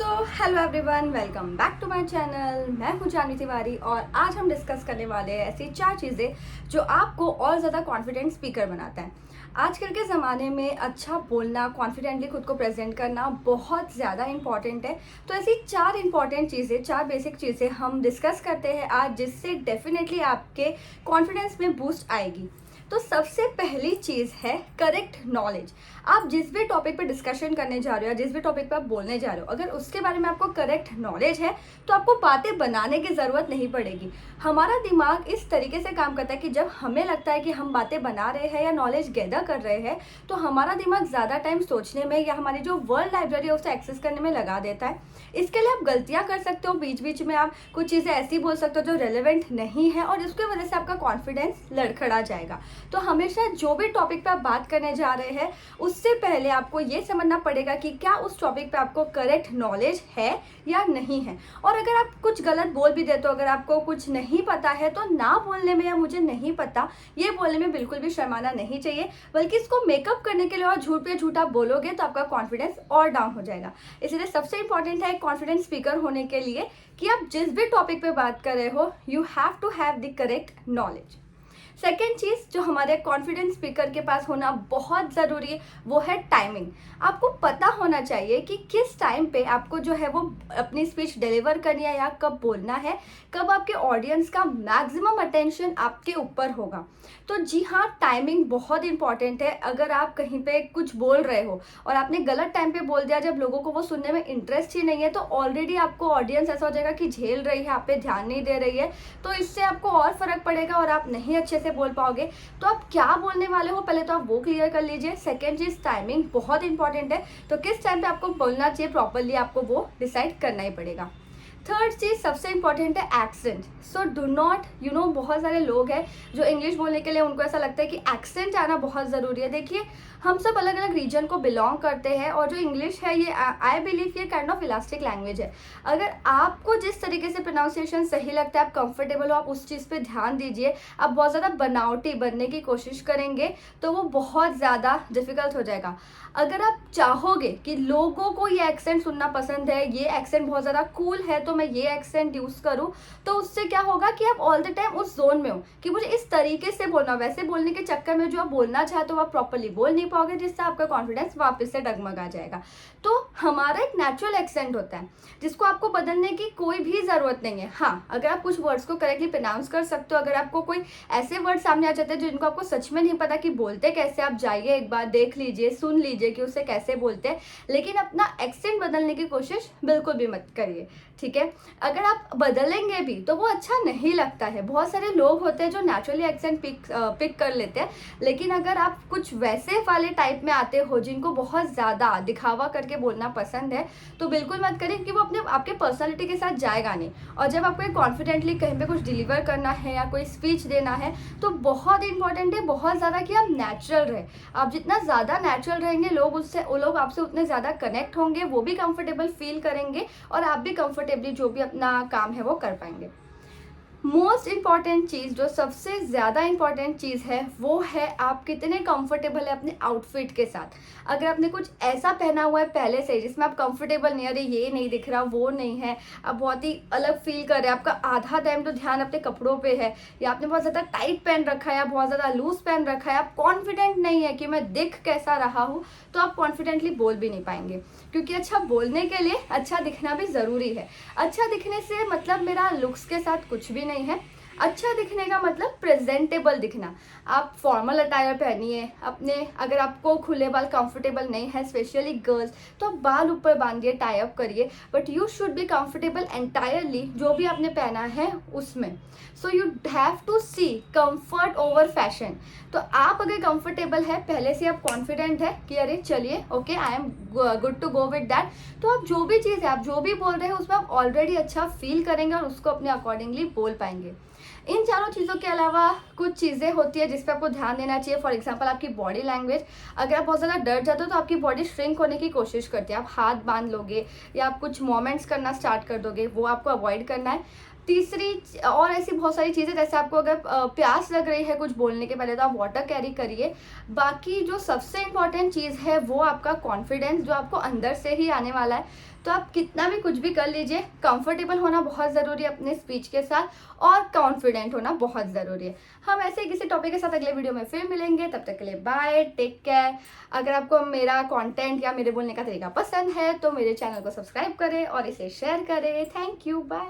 So hello everyone, welcome back to my channel. मैं हूं जानवी तिवारी और आज हम डिस्कस करने वाले हैं ऐसी 4 चीज़ें जो आपको और ज़्यादा कॉन्फिडेंट स्पीकर बनाता है। आजकल के ज़माने में अच्छा बोलना, कॉन्फिडेंटली खुद को प्रेजेंट करना बहुत ज़्यादा इंपॉर्टेंट है। तो ऐसी 4 इंपॉर्टेंट चीज़ें, 4 बेसिक चीज़ें हम डिस्कस करते हैं आज, जिससे डेफिनेटली आपके कॉन्फिडेंस में बूस्ट आएगी। तो सबसे पहली चीज़ है करेक्ट नॉलेज। आप जिस भी टॉपिक पे डिस्कशन करने जा रहे हो, जिस भी टॉपिक पे आप बोलने जा रहे हो, अगर उसके बारे में आपको करेक्ट नॉलेज है तो आपको बातें बनाने की ज़रूरत नहीं पड़ेगी। हमारा दिमाग इस तरीके से काम करता है कि जब हमें लगता है कि हम बातें बना रहे हैं या नॉलेज गैदर कर रहे हैं, तो हमारा दिमाग ज़्यादा टाइम सोचने में या हमारी जो वर्ल्ड लाइब्रेरी है उसे एक्सेस करने में लगा देता है। इसके लिए आप गलतियाँ कर सकते हो, बीच बीच में आप कुछ चीज़ें ऐसी बोल सकते हो जो रेलिवेंट नहीं है और इसकी वजह से आपका कॉन्फिडेंस लड़खड़ा जाएगा। तो हमेशा जो भी टॉपिक पे आप बात करने जा रहे हैं, उससे पहले आपको ये समझना पड़ेगा कि क्या उस टॉपिक पे आपको करेक्ट नॉलेज है या नहीं है। और अगर आप कुछ गलत बोल भी देते हो, अगर आपको कुछ नहीं पता है, तो ना बोलने में या मुझे नहीं पता ये बोलने में बिल्कुल भी शर्माना नहीं चाहिए, बल्कि इसको मेकअप करने के लिए और झूठ पे झूठा बोलोगे तो आपका कॉन्फिडेंस और डाउन हो जाएगा। इसलिए सबसे इंपॉर्टेंट है कॉन्फिडेंट स्पीकर होने के लिए कि आप जिस भी टॉपिक पे बात कर रहे हो, you have to have the correct knowledge. Second चीज़ जो हमारे कॉन्फिडेंस स्पीकर के पास होना बहुत ज़रूरी है, वो है टाइमिंग। आपको पता होना चाहिए कि किस टाइम पे आपको जो है वो अपनी स्पीच डिलीवर करनी है या कब बोलना है, कब आपके ऑडियंस का मैक्सिमम अटेंशन आपके ऊपर होगा। तो जी हाँ, टाइमिंग बहुत इंपॉर्टेंट है। अगर आप कहीं पे कुछ बोल रहे हो और आपने गलत टाइम पे बोल दिया, जब लोगों को वो सुनने में इंटरेस्ट ही नहीं है, तो ऑलरेडी आपको ऑडियंस ऐसा हो जाएगा कि झेल रही है, आप पे ध्यान नहीं दे रही है। तो इससे आपको और फर्क पड़ेगा और आप नहीं अच्छे से बोल पाओगे। तो आप क्या बोलने वाले हो, पहले तो आप वो क्लियर कर लीजिए। सेकेंड चीज, टाइमिंग बहुत इंपॉर्टेंट है। तो किस टाइम पे आपको बोलना चाहिए प्रॉपरली, आपको वो डिसाइड करना ही पड़ेगा। थर्ड चीज सबसे इंपॉर्टेंट है एक्सेंट। सो डू नॉट, बहुत सारे लोग हैं जो इंग्लिश बोलने के लिए उनको ऐसा लगता है कि एक्सेंट आना बहुत ज़रूरी है। देखिए, हम सब अलग अलग रीजन को बिलोंग करते हैं और जो इंग्लिश है ये आई बिलीव ये काइंड ऑफ इलास्टिक लैंग्वेज है। अगर आपको जिस तरीके से प्रोनाउंसिएशन सही लगता है, आप कंफर्टेबल हो, आप उस चीज़ पे ध्यान दीजिए। आप बहुत ज़्यादा बनावटी बनने की कोशिश करेंगे तो वो बहुत ज़्यादा डिफिकल्ट हो जाएगा। अगर आप चाहोगे कि लोगों को ये एक्सेंट सुनना पसंद है, ये एक्सेंट बहुत ज़्यादा कूल है, तो मैं ये एक्सेंट यूज़ करूँ, तो उससे क्या होगा कि आप ऑल द टाइम उस जोन में हो कि मुझे इस तरीके से बोलना। वैसे बोलने के चक्कर में जो आप बोलना चाहते हो आप प्रॉपरली बोल नहीं पाओगे, जिससे आपका कॉन्फिडेंस वापस से डगमगा जाएगा। तो हमारा एक नेचुरल एक्सेंट होता है जिसको आपको बदलने की कोई भी ज़रूरत नहीं है। हाँ, अगर आप कुछ वर्ड्स को करेक्टली प्रोनाउंस कर सकते हो, अगर आपको कोई ऐसे वर्ड सामने आ जाते हैं जिनको आपको सच में नहीं पता कि बोलते कैसे, आप जाइए एक बार देख लीजिए, सुन लीजिए कि उसे कैसे बोलते हैं, लेकिन अपना एक्सेंट बदलने की कोशिश बिल्कुल भी मत करिए, ठीक है। अगर आप बदलेंगे भी तो वो अच्छा नहीं लगता है। बहुत सारे लोग होते हैं जो नेचुरली एक्सेंट पिक कर लेते हैं, लेकिन अगर आप कुछ वैसे वाले टाइप में आते हो जिनको बहुत ज़्यादा दिखावा करके बोलना पसंद है, तो बिल्कुल मत करिए कि वो अपने आपके पर्सनालिटी के साथ जाएगा नहीं। और जब आपको कॉन्फिडेंटली कहीं पे कुछ डिलीवर करना है या कोई स्पीच देना है, तो बहुत इंपॉर्टेंट है बहुत ज़्यादा कि आप नेचुरल रहे। आप जितना ज़्यादा नेचुरल रहेंगे, वो लोग आपसे उतने ज़्यादा कनेक्ट होंगे, वो भी कंफर्टेबल फील करेंगे और आप भी कंफर्टेबली जो भी अपना काम है वो कर पाएंगे। मोस्ट इम्पॉर्टेंट चीज़, जो सबसे ज़्यादा इम्पॉर्टेंट चीज़ है, वो है आप कितने कंफर्टेबल है अपने आउटफिट के साथ। अगर आपने कुछ ऐसा पहना हुआ है पहले से जिसमें आप कंफर्टेबल नहीं, अरे ये नहीं दिख रहा, वो नहीं है, आप बहुत ही अलग फील कर रहे हैं, आपका आधा टाइम तो ध्यान अपने कपड़ों पे है, या आपने बहुत ज़्यादा टाइट पहन रखा है या बहुत ज़्यादा लूज पहन रखा है, आप कॉन्फिडेंट नहीं है कि मैं दिख कैसा रहा हूँ, तो आप कॉन्फिडेंटली बोल भी नहीं पाएंगे। क्योंकि अच्छा बोलने के लिए अच्छा दिखना भी ज़रूरी है। अच्छा दिखने से मतलब मेरा लुक्स के साथ कुछ भी नहीं है। अच्छा दिखने का मतलब प्रेजेंटेबल दिखना। आप फॉर्मल अटायर पहनिए, अपने अगर आपको खुले बाल कंफर्टेबल नहीं है, स्पेशली गर्ल्स, तो आप बाल ऊपर बांधिए, टाई अप करिए, but you should be comfortable entirely जो भी आपने पहना है उसमें। So you have to see comfort over fashion. तो आप अगर कंफर्टेबल है, पहले से आप कॉन्फिडेंट है कि अरे चलिए okay, I am good to go with that, तो आप जो भी चीज़ है, आप जो भी बोल रहे हैं उसमें आप ऑलरेडी अच्छा फील करेंगे और उसको अपने अकॉर्डिंगली बोल पाएंगे। इन चारों चीज़ों के अलावा कुछ चीज़ें होती है जिस पर आपको ध्यान देना चाहिए। फॉर एग्जांपल आपकी बॉडी लैंग्वेज। अगर आप बहुत ज़्यादा डर जाते हो तो आपकी बॉडी श्रिंक होने की कोशिश करती है, आप हाथ बांध लोगे या आप कुछ मोमेंट्स करना स्टार्ट कर दोगे, वो आपको अवॉइड करना है। तीसरी और ऐसी बहुत सारी चीज़ें, जैसे आपको अगर प्यास लग रही है कुछ बोलने के पहले तो आप वाटर कैरी करिए। बाकी जो सबसे इम्पॉर्टेंट चीज़ है वो आपका कॉन्फिडेंस, जो आपको अंदर से ही आने वाला है। तो आप कितना भी कुछ भी कर लीजिए, कंफर्टेबल होना बहुत ज़रूरी है अपने स्पीच के साथ और कॉन्फिडेंट होना बहुत ज़रूरी है। हम ऐसे ही किसी टॉपिक के साथ अगले वीडियो में फिर मिलेंगे, तब तक के लिए बाय, टेक केयर। अगर आपको मेरा कंटेंट या मेरे बोलने का तरीका पसंद है तो मेरे चैनल को सब्सक्राइब करें और इसे शेयर करें। Thank you, bye.